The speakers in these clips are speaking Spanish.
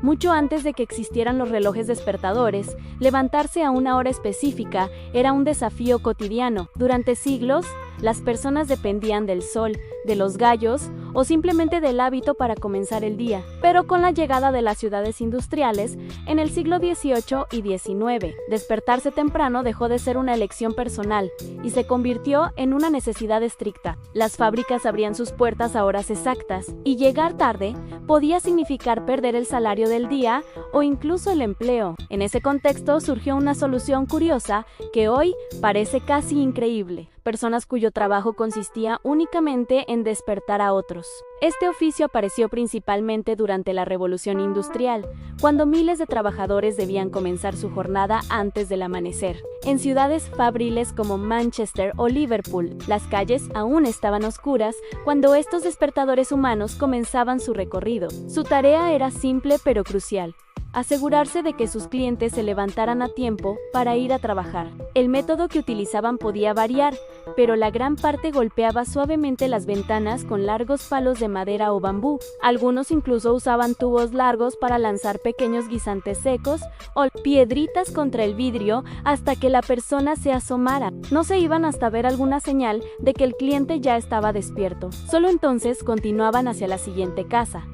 Mucho antes de que existieran los relojes despertadores, levantarse a una hora específica era un desafío cotidiano. Durante siglos, las personas dependían del sol, de los gallos o simplemente del hábito para comenzar el día. Pero con la llegada de las ciudades industriales, en el siglo XVIII y XIX, despertarse temprano dejó de ser una elección personal y se convirtió en una necesidad estricta. Las fábricas abrían sus puertas a horas exactas y llegar tarde podía significar perder el salario del día o incluso el empleo. En ese contexto surgió una solución curiosa que hoy parece casi increíble. Personas cuyo trabajo consistía únicamente en despertar a otros. Este oficio apareció principalmente durante la Revolución Industrial, cuando miles de trabajadores debían comenzar su jornada antes del amanecer. En ciudades fabriles como Manchester o Liverpool, las calles aún estaban oscuras cuando estos despertadores humanos comenzaban su recorrido. Su tarea era simple pero crucial: asegurarse de que sus clientes se levantaran a tiempo para ir a trabajar. El método que utilizaban podía variar, pero la gran parte golpeaba suavemente las ventanas con largos palos de madera o bambú. Algunos incluso usaban tubos largos para lanzar pequeños guisantes secos o piedritas contra el vidrio hasta que la persona se asomara. No se iban hasta ver alguna señal de que el cliente ya estaba despierto. Solo entonces continuaban hacia la siguiente casa.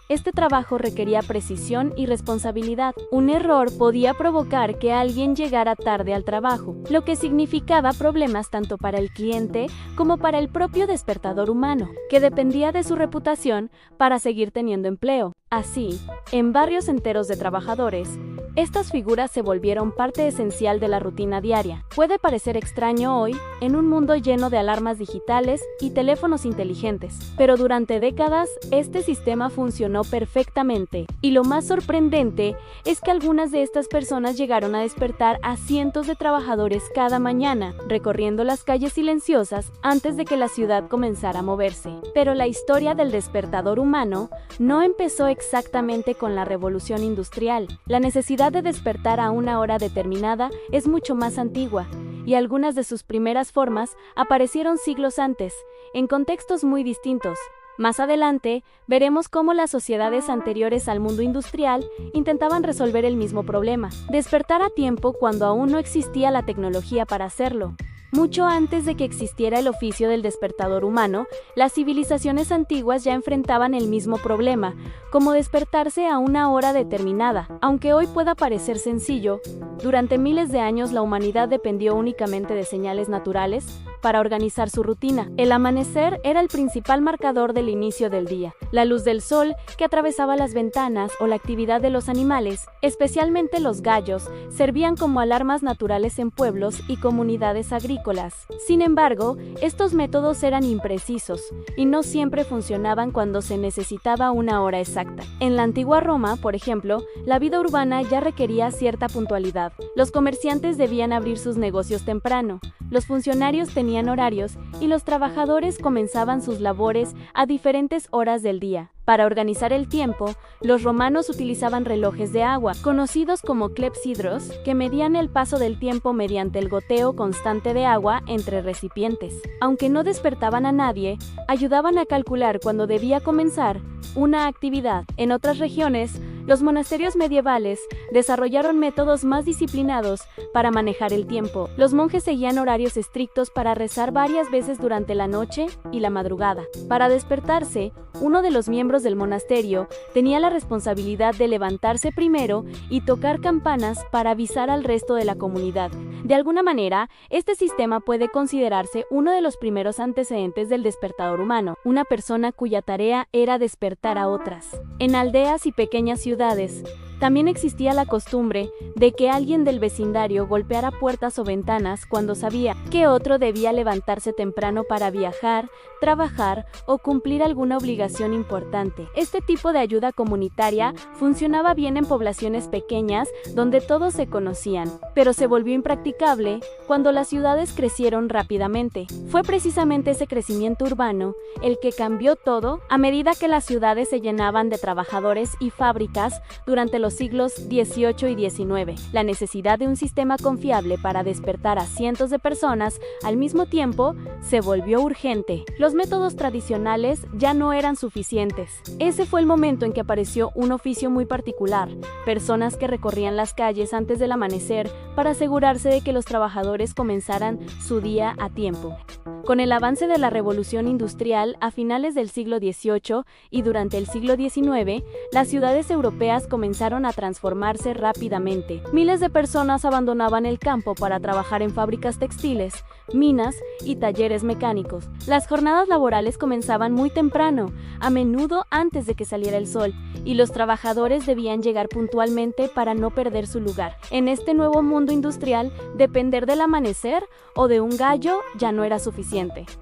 Este trabajo requería precisión y responsabilidad. Un error podía provocar que alguien llegara tarde al trabajo, lo que significaba problemas tanto para el cliente como para el propio despertador humano, que dependía de su reputación para seguir teniendo empleo. Así, en barrios enteros de trabajadores, estas figuras se volvieron parte esencial de la rutina diaria. Puede parecer extraño hoy, en un mundo lleno de alarmas digitales y teléfonos inteligentes, pero durante décadas este sistema funcionó perfectamente. Y lo más sorprendente es que algunas de estas personas llegaron a despertar a cientos de trabajadores cada mañana, recorriendo las calles silenciosas antes de que la ciudad comenzara a moverse. Pero la historia del despertador humano no empezó exactamente con la revolución industrial. La necesidad de despertar a una hora determinada es mucho más antigua, y algunas de sus primeras formas aparecieron siglos antes, en contextos muy distintos. Más adelante, veremos cómo las sociedades anteriores al mundo industrial intentaban resolver el mismo problema: despertar a tiempo cuando aún no existía la tecnología para hacerlo. Mucho antes de que existiera el oficio del despertador humano, las civilizaciones antiguas ya enfrentaban el mismo problema, como despertarse a una hora determinada. Aunque hoy pueda parecer sencillo, durante miles de años la humanidad dependió únicamente de señales naturales para organizar su rutina. El amanecer era el principal marcador del inicio del día. La luz del sol que atravesaba las ventanas o la actividad de los animales, especialmente los gallos, servían como alarmas naturales en pueblos y comunidades agrícolas. Sin embargo, estos métodos eran imprecisos y no siempre funcionaban cuando se necesitaba una hora exacta. En la antigua Roma, por ejemplo, la vida urbana ya requería cierta puntualidad. Los comerciantes debían abrir sus negocios temprano, los funcionarios tenían horarios y los trabajadores comenzaban sus labores a diferentes horas del día. Para organizar el tiempo, los romanos utilizaban relojes de agua, conocidos como clepsidros, que medían el paso del tiempo mediante el goteo constante de agua entre recipientes. Aunque no despertaban a nadie, ayudaban a calcular cuándo debía comenzar una actividad. En otras regiones, los monasterios medievales desarrollaron métodos más disciplinados para manejar el tiempo. Los monjes seguían horarios estrictos para rezar varias veces durante la noche y la madrugada. Para despertarse, uno de los miembros del monasterio tenía la responsabilidad de levantarse primero y tocar campanas para avisar al resto de la comunidad. De alguna manera, este sistema puede considerarse uno de los primeros antecedentes del despertador humano, una persona cuya tarea era despertar a otras. En aldeas y pequeñas ciudades, también existía la costumbre de que alguien del vecindario golpeara puertas o ventanas cuando sabía que otro debía levantarse temprano para viajar, trabajar o cumplir alguna obligación importante. Este tipo de ayuda comunitaria funcionaba bien en poblaciones pequeñas donde todos se conocían, pero se volvió impracticable cuando las ciudades crecieron rápidamente. Fue precisamente ese crecimiento urbano el que cambió todo a medida que las ciudades se llenaban de trabajadores y fábricas durante los los siglos XVIII y XIX. La necesidad de un sistema confiable para despertar a cientos de personas al mismo tiempo se volvió urgente. Los métodos tradicionales ya no eran suficientes. Ese fue el momento en que apareció un oficio muy particular, personas que recorrían las calles antes del amanecer para asegurarse de que los trabajadores comenzaran su día a tiempo. Con el avance de la revolución industrial a finales del siglo XVIII y durante el siglo XIX, las ciudades europeas comenzaron a transformarse rápidamente. Miles de personas abandonaban el campo para trabajar en fábricas textiles, minas y talleres mecánicos. Las jornadas laborales comenzaban muy temprano, a menudo antes de que saliera el sol, y los trabajadores debían llegar puntualmente para no perder su lugar. En este nuevo mundo industrial, depender del amanecer o de un gallo ya no era suficiente.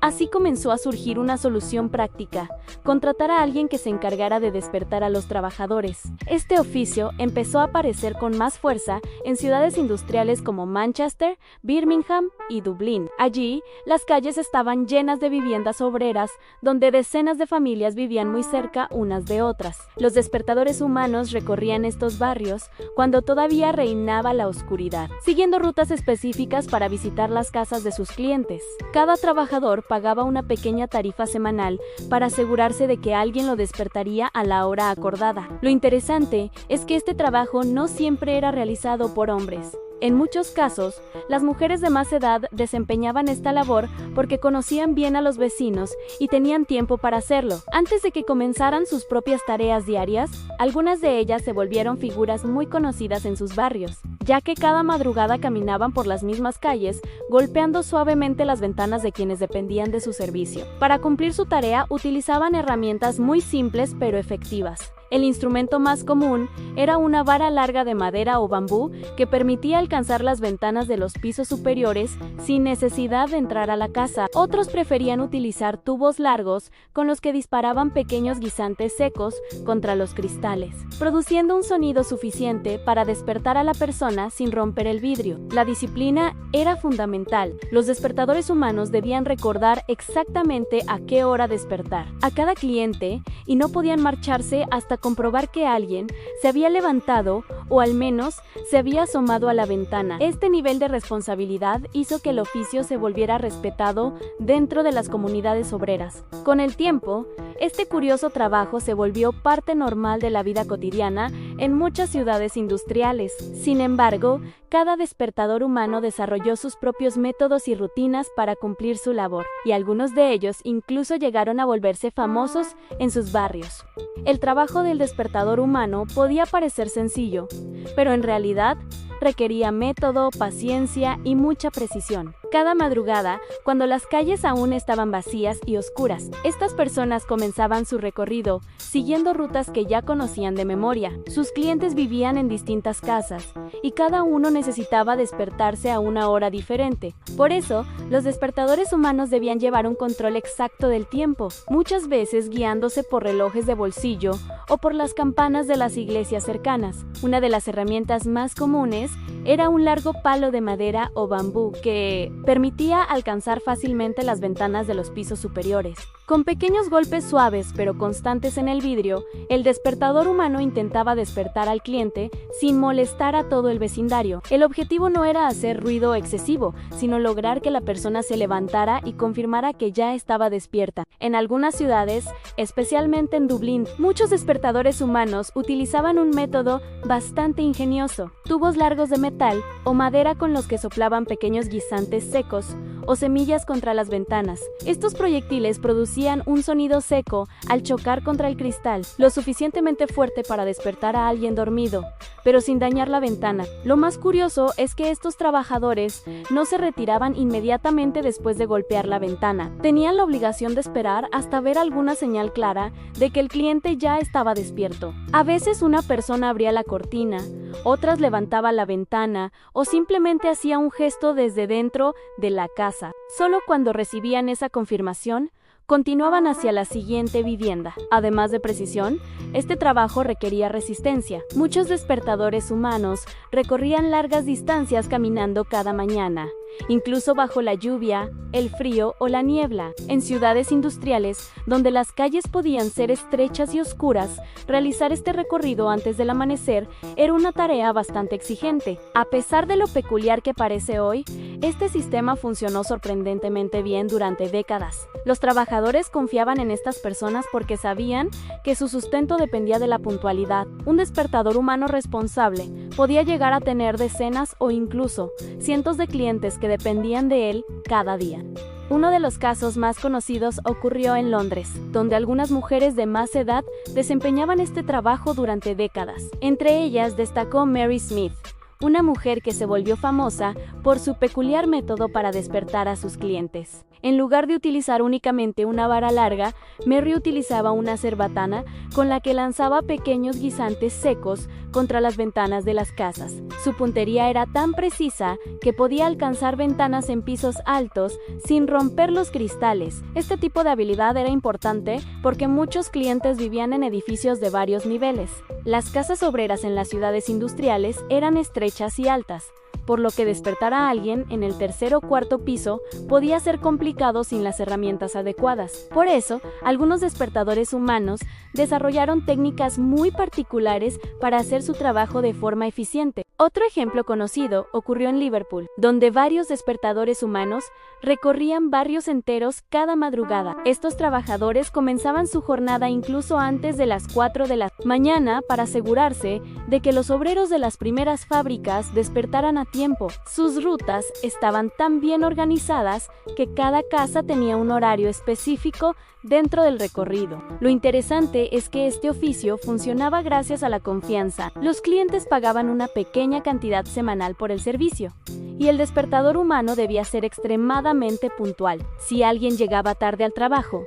Así comenzó a surgir una solución práctica: contratar a alguien que se encargara de despertar a los trabajadores. Este oficio empezó a aparecer con más fuerza en ciudades industriales como Manchester, Birmingham y Dublín. Allí, las calles estaban llenas de viviendas obreras, donde decenas de familias vivían muy cerca unas de otras. Los despertadores humanos recorrían estos barrios cuando todavía reinaba la oscuridad, siguiendo rutas específicas para visitar las casas de sus clientes. Cada trabajador pagaba una pequeña tarifa semanal para asegurarse de que alguien lo despertaría a la hora acordada. Lo interesante es que este trabajo no siempre era realizado por hombres. En muchos casos, las mujeres de más edad desempeñaban esta labor porque conocían bien a los vecinos y tenían tiempo para hacerlo. Antes de que comenzaran sus propias tareas diarias, algunas de ellas se volvieron figuras muy conocidas en sus barrios, ya que cada madrugada caminaban por las mismas calles, golpeando suavemente las ventanas de quienes dependían de su servicio. Para cumplir su tarea, utilizaban herramientas muy simples pero efectivas. El instrumento más común era una vara larga de madera o bambú que permitía alcanzar las ventanas de los pisos superiores sin necesidad de entrar a la casa. Otros preferían utilizar tubos largos con los que disparaban pequeños guisantes secos contra los cristales, produciendo un sonido suficiente para despertar a la persona sin romper el vidrio. La disciplina era fundamental. Los despertadores humanos debían recordar exactamente a qué hora despertar a cada cliente y no podían marcharse hasta comprobar que alguien se había levantado o al menos se había asomado a la ventana. Este nivel de responsabilidad hizo que el oficio se volviera respetado dentro de las comunidades obreras. Con el tiempo, este curioso trabajo se volvió parte normal de la vida cotidiana en muchas ciudades industriales. Sin embargo, cada despertador humano desarrolló sus propios métodos y rutinas para cumplir su labor, y algunos de ellos incluso llegaron a volverse famosos en sus barrios. El trabajo del despertador humano podía parecer sencillo, pero en realidad requería método, paciencia y mucha precisión. Cada madrugada, cuando las calles aún estaban vacías y oscuras, estas personas comenzaban su recorrido, siguiendo rutas que ya conocían de memoria. Sus clientes vivían en distintas casas, y cada uno necesitaba despertarse a una hora diferente. Por eso, los despertadores humanos debían llevar un control exacto del tiempo, muchas veces guiándose por relojes de bolsillo o por las campanas de las iglesias cercanas. Una de las herramientas más comunes era un largo palo de madera o bambú que permitía alcanzar fácilmente las ventanas de los pisos superiores. Con pequeños golpes suaves pero constantes en el vidrio, el despertador humano intentaba despertar al cliente sin molestar a todo el vecindario. El objetivo no era hacer ruido excesivo, sino lograr que la persona se levantara y confirmara que ya estaba despierta. En algunas ciudades, especialmente en Dublín, muchos despertadores humanos utilizaban un método bastante ingenioso: tubos largos de metal o madera con los que soplaban pequeños guisantes secos o semillas contra las ventanas. Estos proyectiles producían un sonido seco al chocar contra el cristal, lo suficientemente fuerte para despertar a alguien dormido, pero sin dañar la ventana. Lo más curioso es que estos trabajadores no se retiraban inmediatamente después de golpear la ventana. Tenían la obligación de esperar hasta ver alguna señal clara de que el cliente ya estaba despierto. A veces una persona abría la cortina, otras levantaba la ventana o simplemente hacía un gesto desde dentro de la casa. Solo cuando recibían esa confirmación, continuaban hacia la siguiente vivienda. Además de precisión, este trabajo requería resistencia. Muchos despertadores humanos recorrían largas distancias caminando cada mañana, incluso bajo la lluvia, el frío o la niebla. En ciudades industriales, donde las calles podían ser estrechas y oscuras, realizar este recorrido antes del amanecer era una tarea bastante exigente. A pesar de lo peculiar que parece hoy, este sistema funcionó sorprendentemente bien durante décadas. Los trabajadores confiaban en estas personas porque sabían que su sustento dependía de la puntualidad. Un despertador humano responsable podía llegar a tener decenas o incluso cientos de clientes que dependían de él cada día. Uno de los casos más conocidos ocurrió en Londres, donde algunas mujeres de más edad desempeñaban este trabajo durante décadas. Entre ellas destacó Mary Smith, una mujer que se volvió famosa por su peculiar método para despertar a sus clientes. En lugar de utilizar únicamente una vara larga, Mary utilizaba una cerbatana con la que lanzaba pequeños guisantes secos contra las ventanas de las casas. Su puntería era tan precisa que podía alcanzar ventanas en pisos altos sin romper los cristales. Este tipo de habilidad era importante porque muchos clientes vivían en edificios de varios niveles. Las casas obreras en las ciudades industriales eran estrechas y altas, por lo que despertar a alguien en el tercer o cuarto piso podía ser complicado sin las herramientas adecuadas. Por eso, algunos despertadores humanos desarrollaron técnicas muy particulares para hacer su trabajo de forma eficiente. Otro ejemplo conocido ocurrió en Liverpool, donde varios despertadores humanos recorrían barrios enteros cada madrugada. Estos trabajadores comenzaban su jornada incluso antes de las 4 de la mañana para asegurarse de que los obreros de las primeras fábricas despertaran a tiempo. Sus rutas estaban tan bien organizadas que cada casa tenía un horario específico dentro del recorrido. Lo interesante es que este oficio funcionaba gracias a la confianza. Los clientes pagaban una pequeña cantidad semanal por el servicio, y el despertador humano debía ser extremadamente puntual. Si alguien llegaba tarde al trabajo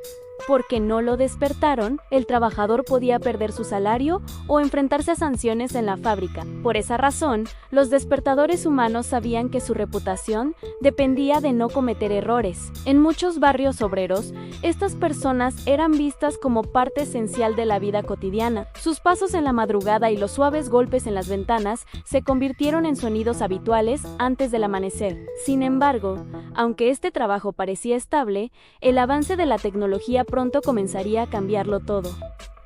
porque no lo despertaron, el trabajador podía perder su salario o enfrentarse a sanciones en la fábrica. Por esa razón, los despertadores humanos sabían que su reputación dependía de no cometer errores. En muchos barrios obreros, estas personas eran vistas como parte esencial de la vida cotidiana. Sus pasos en la madrugada y los suaves golpes en las ventanas se convirtieron en sonidos habituales antes del amanecer. Sin embargo, aunque este trabajo parecía estable, el avance de la tecnología pronto comenzaría a cambiarlo todo.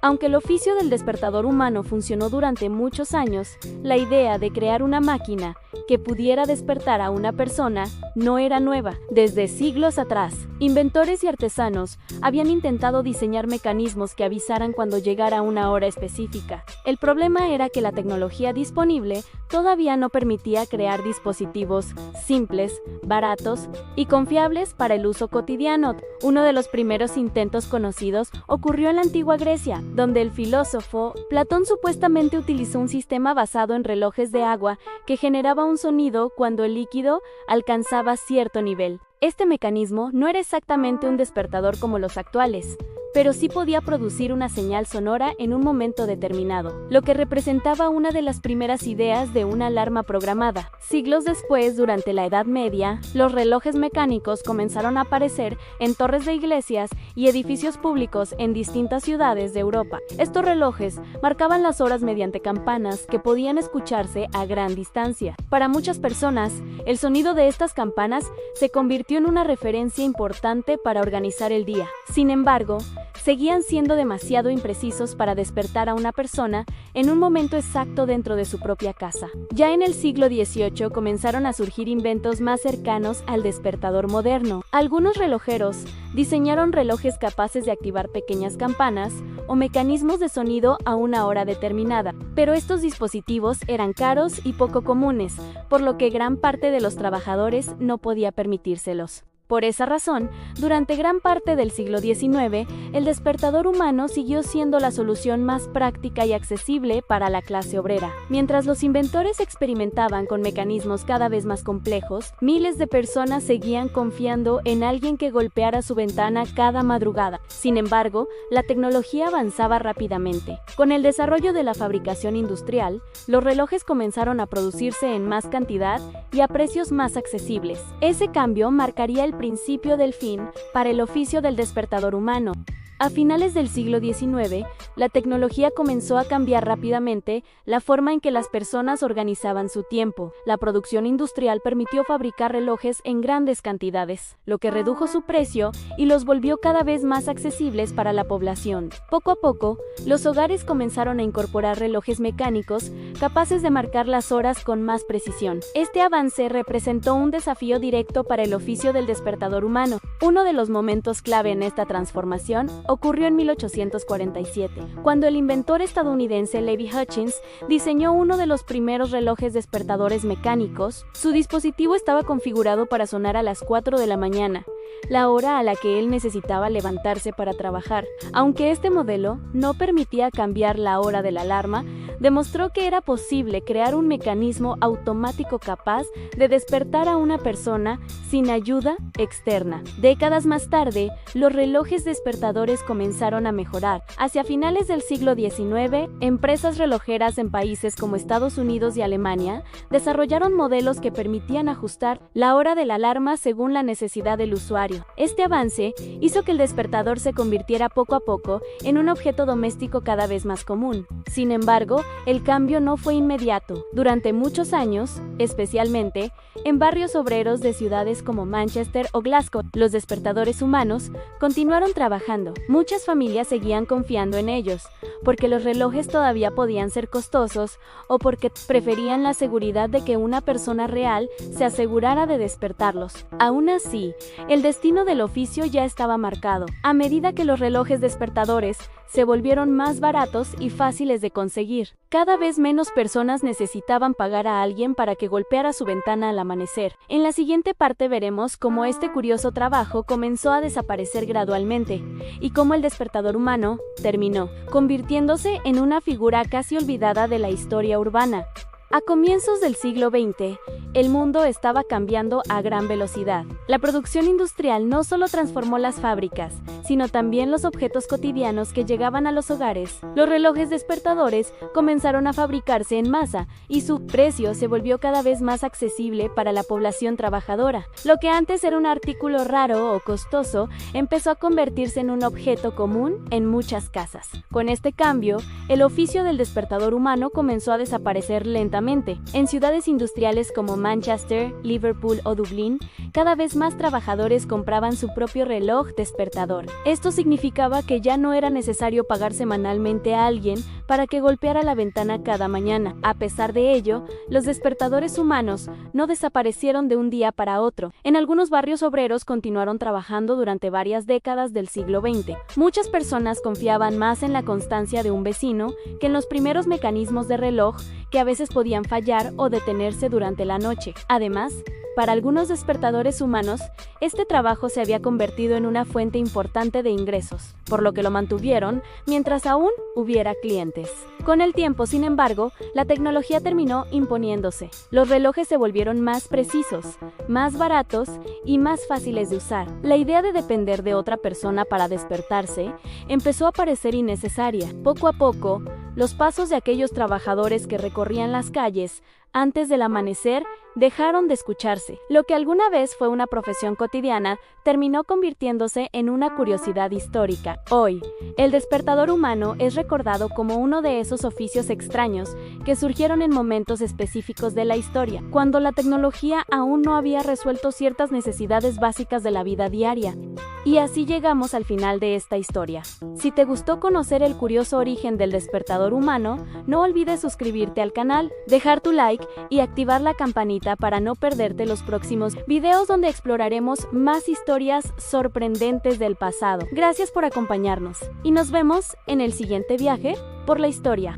Aunque el oficio del despertador humano funcionó durante muchos años, la idea de crear una máquina que pudiera despertar a una persona no era nueva. Desde siglos atrás, inventores y artesanos habían intentado diseñar mecanismos que avisaran cuando llegara una hora específica. El problema era que la tecnología disponible todavía no permitía crear dispositivos simples, baratos y confiables para el uso cotidiano. Uno de los primeros intentos conocidos ocurrió en la antigua Grecia, donde el filósofo Platón supuestamente utilizó un sistema basado en relojes de agua que generaba un sonido cuando el líquido alcanzaba cierto nivel. Este mecanismo no era exactamente un despertador como los actuales, pero sí podía producir una señal sonora en un momento determinado, lo que representaba una de las primeras ideas de una alarma programada. Siglos después, durante la Edad Media, los relojes mecánicos comenzaron a aparecer en torres de iglesias y edificios públicos en distintas ciudades de Europa. Estos relojes marcaban las horas mediante campanas que podían escucharse a gran distancia. Para muchas personas, el sonido de estas campanas se convirtió en una referencia importante para organizar el día. Sin embargo, seguían siendo demasiado imprecisos para despertar a una persona en un momento exacto dentro de su propia casa. Ya en el siglo XVIII comenzaron a surgir inventos más cercanos al despertador moderno. Algunos relojeros diseñaron relojes capaces de activar pequeñas campanas o mecanismos de sonido a una hora determinada, pero estos dispositivos eran caros y poco comunes, por lo que gran parte de los trabajadores no podía permitírselos. Por esa razón, durante gran parte del siglo XIX, el despertador humano siguió siendo la solución más práctica y accesible para la clase obrera. Mientras los inventores experimentaban con mecanismos cada vez más complejos, miles de personas seguían confiando en alguien que golpeara su ventana cada madrugada. Sin embargo, la tecnología avanzaba rápidamente. Con el desarrollo de la fabricación industrial, los relojes comenzaron a producirse en más cantidad y a precios más accesibles. Ese cambio marcaría el principio del fin para el oficio del despertador humano. A finales del siglo XIX, la tecnología comenzó a cambiar rápidamente la forma en que las personas organizaban su tiempo. La producción industrial permitió fabricar relojes en grandes cantidades, lo que redujo su precio y los volvió cada vez más accesibles para la población. Poco a poco, los hogares comenzaron a incorporar relojes mecánicos capaces de marcar las horas con más precisión. Este avance representó un desafío directo para el oficio del despertador humano. Uno de los momentos clave en esta transformación ocurrió en 1847, cuando el inventor estadounidense Levi Hutchins diseñó uno de los primeros relojes despertadores mecánicos. Su dispositivo estaba configurado para sonar a las 4 de la mañana, la hora a la que él necesitaba levantarse para trabajar. Aunque este modelo no permitía cambiar la hora de la alarma, demostró que era posible crear un mecanismo automático capaz de despertar a una persona sin ayuda externa. Décadas más tarde, los relojes despertadores comenzaron a mejorar. Hacia finales del siglo XIX, empresas relojeras en países como Estados Unidos y Alemania desarrollaron modelos que permitían ajustar la hora de la alarma según la necesidad del usuario. Este avance hizo que el despertador se convirtiera poco a poco en un objeto doméstico cada vez más común. Sin embargo, el cambio no fue inmediato. Durante muchos años, especialmente en barrios obreros de ciudades como Manchester o Glasgow, los despertadores humanos continuaron trabajando. Muchas familias seguían confiando en ellos, porque los relojes todavía podían ser costosos o porque preferían la seguridad de que una persona real se asegurara de despertarlos. Aún así, el destino del oficio ya estaba marcado. A medida que los relojes despertadores se volvieron más baratos y fáciles de conseguir, cada vez menos personas necesitaban pagar a alguien para que golpeara su ventana al amanecer. En la siguiente parte veremos cómo este curioso trabajo comenzó a desaparecer gradualmente y cómo el despertador humano terminó convirtiéndose en una figura casi olvidada de la historia urbana. A comienzos del siglo XX, el mundo estaba cambiando a gran velocidad. La producción industrial no solo transformó las fábricas, sino también los objetos cotidianos que llegaban a los hogares. Los relojes despertadores comenzaron a fabricarse en masa y su precio se volvió cada vez más accesible para la población trabajadora. Lo que antes era un artículo raro o costoso empezó a convertirse en un objeto común en muchas casas. Con este cambio, el oficio del despertador humano comenzó a desaparecer lentamente. En ciudades industriales como Manchester, Liverpool o Dublín, cada vez más trabajadores compraban su propio reloj despertador. Esto significaba que ya no era necesario pagar semanalmente a alguien para que golpeara la ventana cada mañana. A pesar de ello, los despertadores humanos no desaparecieron de un día para otro. En algunos barrios obreros continuaron trabajando durante varias décadas del siglo XX. Muchas personas confiaban más en la constancia de un vecino que en los primeros mecanismos de reloj que a veces podían fallar o detenerse durante la noche. Además, para algunos despertadores humanos, este trabajo se había convertido en una fuente importante de ingresos, por lo que lo mantuvieron mientras aún hubiera clientes. Con el tiempo, sin embargo, la tecnología terminó imponiéndose. Los relojes se volvieron más precisos, más baratos y más fáciles de usar. La idea de depender de otra persona para despertarse empezó a parecer innecesaria. Poco a poco, los pasos de aquellos trabajadores que recorrían las calles antes del amanecer dejaron de escucharse. Lo que alguna vez fue una profesión cotidiana terminó convirtiéndose en una curiosidad histórica. Hoy, el despertador humano es recordado como uno de esos oficios extraños que surgieron en momentos específicos de la historia, cuando la tecnología aún no había resuelto ciertas necesidades básicas de la vida diaria. Y así llegamos al final de esta historia. Si te gustó conocer el curioso origen del despertador humano, no olvides suscribirte al canal, dejar tu like y activar la campanita para no perderte los próximos videos donde exploraremos más historias sorprendentes del pasado. Gracias por acompañarnos y nos vemos en el siguiente viaje por la historia.